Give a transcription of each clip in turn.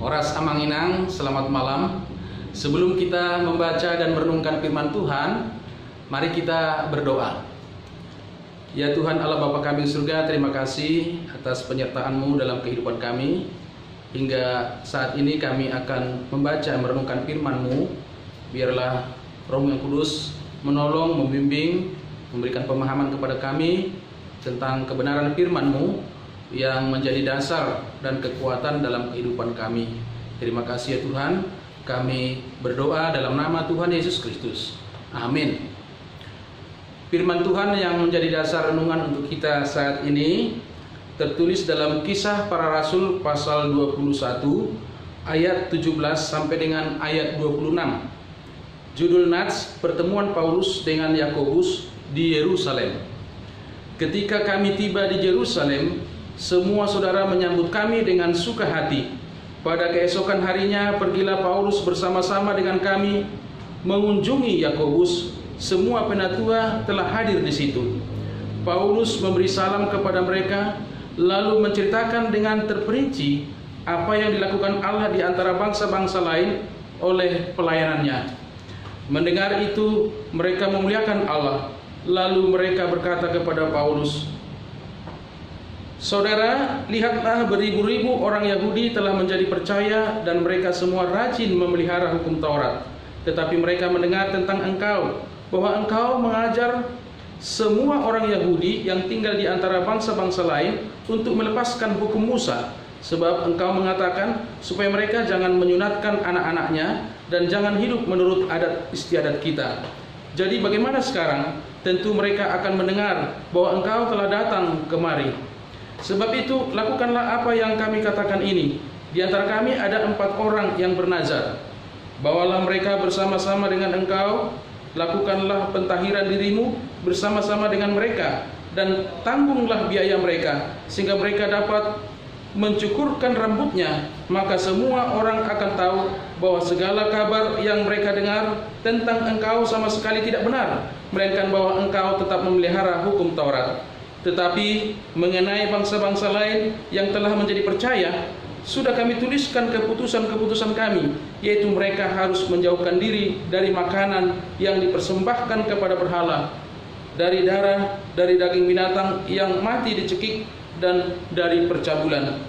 Oras Amanginang, selamat malam. Sebelum kita membaca dan merenungkan firman Tuhan, mari kita berdoa. Ya Tuhan Allah Bapa kami di surga, terima kasih atas penyertaan-Mu dalam kehidupan kami. Hingga saat ini kami akan membaca merenungkan firman-Mu. Biarlah Roh yang Kudus menolong, membimbing, memberikan pemahaman kepada kami tentang kebenaran firman-Mu yang menjadi dasar dan kekuatan dalam kehidupan kami. Terima kasih ya Tuhan. Kami berdoa dalam nama Tuhan Yesus Kristus. Amin. Firman Tuhan yang menjadi dasar renungan untuk kita saat ini tertulis dalam Kisah Para Rasul pasal 21 ayat 17 sampai dengan ayat 26. Judul nats pertemuan Paulus dengan Yakobus di Yerusalem. Ketika kami tiba di Yerusalem, semua saudara menyambut kami dengan suka hati. Pada keesokan harinya pergilah Paulus bersama-sama dengan kami mengunjungi Yakobus. Semua penatua telah hadir di situ. Paulus memberi salam kepada mereka, lalu menceritakan dengan terperinci apa yang dilakukan Allah di antara bangsa-bangsa lain oleh pelayanannya. Mendengar itu, mereka memuliakan Allah. Lalu mereka berkata kepada Paulus, "Saudara, lihatlah beribu-ribu orang Yahudi telah menjadi percaya dan mereka semua rajin memelihara hukum Taurat. Tetapi mereka mendengar tentang engkau, bahwa engkau mengajar semua orang Yahudi yang tinggal di antara bangsa-bangsa lain untuk melepaskan hukum Musa. Sebab engkau mengatakan supaya mereka jangan menyunatkan anak-anaknya dan jangan hidup menurut adat istiadat kita. Jadi bagaimana sekarang? Tentu mereka akan mendengar bahwa engkau telah datang kemari. Sebab itu lakukanlah apa yang kami katakan ini. Di antara kami ada 4 orang yang bernazar. Bawalah mereka bersama-sama dengan engkau. Lakukanlah pentahiran dirimu bersama-sama dengan mereka. Dan tanggunglah biaya mereka, sehingga mereka dapat mencukurkan rambutnya. Maka semua orang akan tahu bahwa segala kabar yang mereka dengar tentang engkau sama sekali tidak benar, melainkan bahwa engkau tetap memelihara hukum Taurat. Tetapi mengenai bangsa-bangsa lain yang telah menjadi percaya, sudah kami tuliskan keputusan-keputusan kami, yaitu mereka harus menjauhkan diri dari makanan yang dipersembahkan kepada berhala, dari darah, dari daging binatang yang mati dicekik, dan dari percabulan."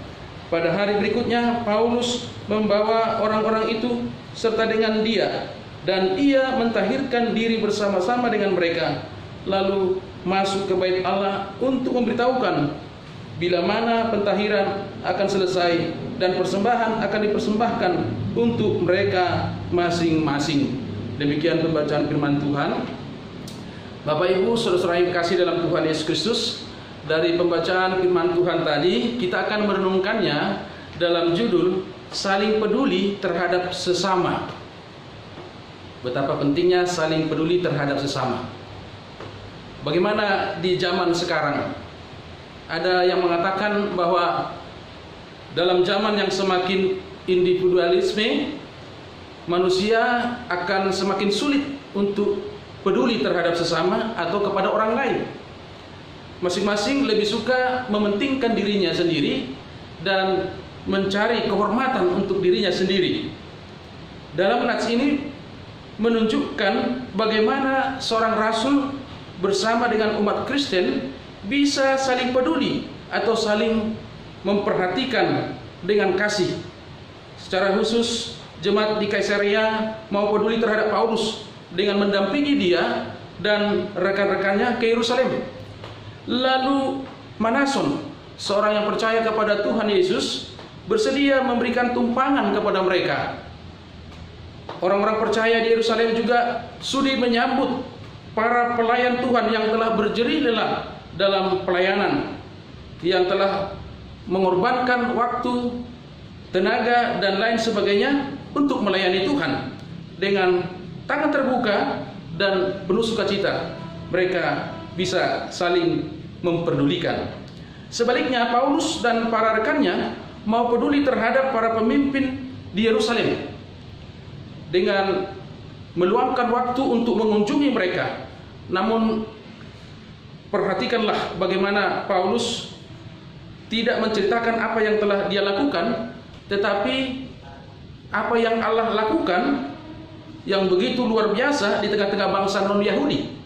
Pada hari berikutnya Paulus membawa orang-orang itu serta dengan dia, dan ia mentahirkan diri bersama-sama dengan mereka, lalu masuk ke bait Allah untuk memberitahukan bila mana pentahiran akan selesai dan persembahan akan dipersembahkan untuk mereka masing-masing. Demikian pembacaan firman Tuhan. Bapak Ibu, saudara-saudara yang kasih dalam Tuhan Yesus Kristus, dari pembacaan firman Tuhan tadi kita akan merenungkannya dalam judul saling peduli terhadap sesama. Betapa pentingnya saling peduli terhadap sesama. Bagaimana di zaman sekarang? Ada yang mengatakan bahwa dalam zaman yang semakin individualisme, manusia akan semakin sulit untuk peduli terhadap sesama atau kepada orang lain. Masing-masing lebih suka mementingkan dirinya sendiri dan mencari kehormatan untuk dirinya sendiri. Dalam nats ini menunjukkan bagaimana seorang rasul bersama dengan umat Kristen bisa saling peduli atau saling memperhatikan dengan kasih. Secara khusus jemaat di Kaisarea mau peduli terhadap Paulus dengan mendampingi dia dan rekan-rekannya ke Yerusalem. Lalu Manason, seorang yang percaya kepada Tuhan Yesus, bersedia memberikan tumpangan kepada mereka. Orang-orang percaya di Yerusalem juga sudi menyambut para pelayan Tuhan yang telah berjerih lelah dalam pelayanan, yang telah mengorbankan waktu, tenaga, dan lain sebagainya untuk melayani Tuhan. Dengan tangan terbuka dan penuh sukacita, mereka bisa saling memperdulikan. Sebaliknya, Paulus dan para rekannya mau peduli terhadap para pemimpin di Yerusalem dengan meluangkan waktu untuk mengunjungi mereka. Namun perhatikanlah bagaimana Paulus tidak menceritakan apa yang telah dia lakukan, tetapi apa yang Allah lakukan yang begitu luar biasa di tengah-tengah bangsa non-Yahudi.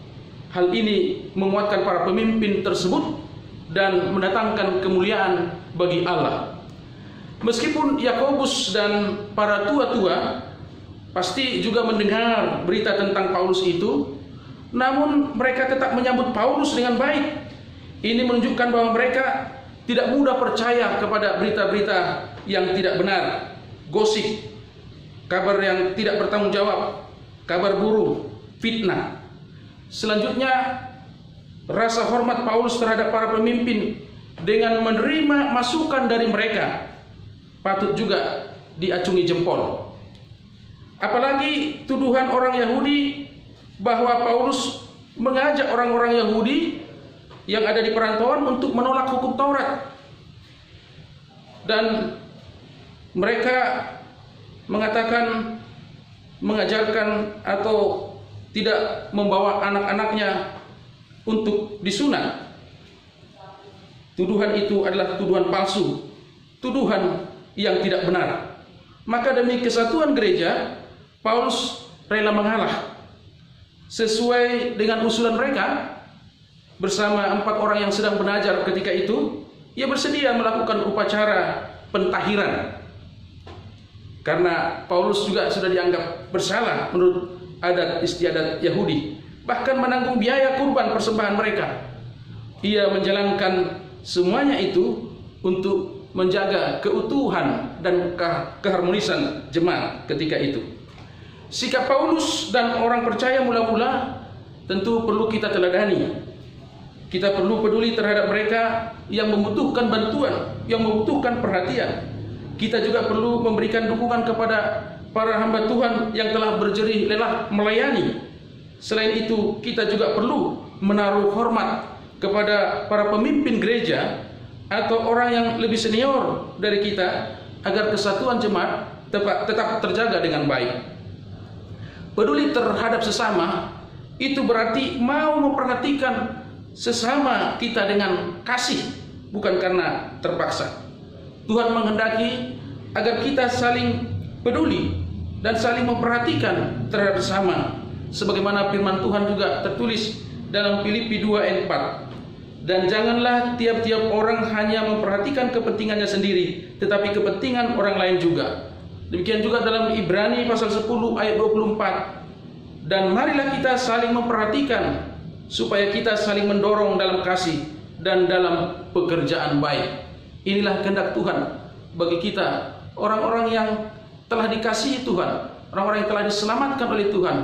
Hal ini menguatkan para pemimpin tersebut dan mendatangkan kemuliaan bagi Allah. Meskipun Yakobus dan para tua-tua pasti juga mendengar berita tentang Paulus itu, namun mereka tetap menyambut Paulus dengan baik. Ini menunjukkan bahwa mereka tidak mudah percaya kepada berita-berita yang tidak benar, gosip, kabar yang tidak bertanggung jawab, kabar burung, fitnah. Selanjutnya, rasa hormat Paulus terhadap para pemimpin dengan menerima masukan dari mereka patut juga diacungi jempol. Apalagi tuduhan orang Yahudi bahwa Paulus mengajak orang-orang Yahudi yang ada di perantauan untuk menolak hukum Taurat, dan mereka mengatakan mengajarkan atau tidak membawa anak-anaknya untuk disunat. Tuduhan itu adalah tuduhan palsu, tuduhan yang tidak benar. Maka demi kesatuan gereja, Paulus rela mengalah. Sesuai dengan usulan mereka, bersama 4 orang yang sedang belajar ketika itu, ia bersedia melakukan upacara pentahiran. Karena Paulus juga sudah dianggap bersalah menurut adat istiadat Yahudi, bahkan menanggung biaya kurban persembahan mereka. Ia menjalankan semuanya itu untuk menjaga keutuhan dan keharmonisan jemaat ketika itu. Sikap Paulus dan orang percaya mula-mula tentu perlu kita teladani. Kita perlu peduli terhadap mereka yang membutuhkan bantuan, yang membutuhkan perhatian. Kita juga perlu memberikan dukungan kepada para hamba Tuhan yang telah berjerih lelah melayani. Selain itu, kita juga perlu menaruh hormat kepada para pemimpin gereja atau orang yang lebih senior dari kita agar kesatuan jemaat tetap terjaga dengan baik. Peduli terhadap sesama itu berarti mau memperhatikan sesama kita dengan kasih, bukan karena terpaksa. Tuhan menghendaki agar kita saling peduli dan saling memperhatikan terhadap sesama, sebagaimana firman Tuhan juga tertulis dalam Filipi 2 ayat 4. Dan janganlah tiap-tiap orang hanya memperhatikan kepentingannya sendiri, tetapi kepentingan orang lain juga. Demikian juga dalam Ibrani pasal 10 ayat 24. Dan marilah kita saling memperhatikan supaya kita saling mendorong dalam kasih dan dalam pekerjaan baik. Inilah kehendak Tuhan bagi kita, orang-orang yang telah dikasihi Tuhan, orang-orang yang telah diselamatkan oleh Tuhan,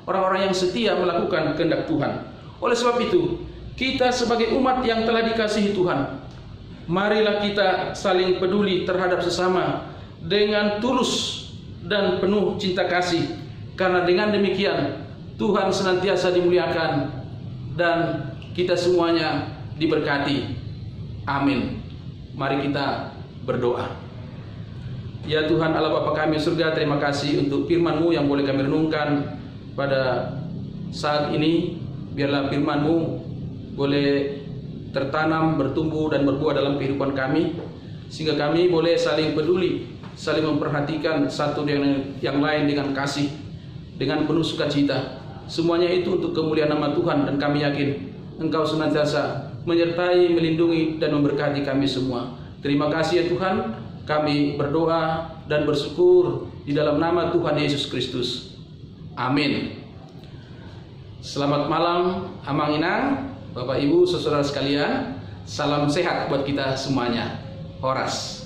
orang-orang yang setia melakukan kehendak Tuhan. Oleh sebab itu, kita sebagai umat yang telah dikasihi Tuhan, marilah kita saling peduli terhadap sesama dengan tulus dan penuh cinta kasih, karena dengan demikian Tuhan senantiasa dimuliakan dan kita semuanya diberkati. Amin. Mari kita berdoa. Ya Tuhan Allah Bapa kami surga, terima kasih untuk firman-Mu yang boleh kami renungkan pada saat ini. Biarlah firman-Mu boleh tertanam, bertumbuh dan berbuah dalam kehidupan kami, sehingga kami boleh saling peduli, saling memperhatikan satu dengan yang lain dengan kasih, dengan penuh sukacita. Semuanya itu untuk kemuliaan nama Tuhan, dan kami yakin Engkau senantiasa menyertai, melindungi dan memberkati kami semua. Terima kasih ya Tuhan. Kami berdoa dan bersyukur di dalam nama Tuhan Yesus Kristus. Amin. Selamat malam Amang Inang, Bapak Ibu, saudara sekalian. Salam sehat buat kita semuanya. Horas.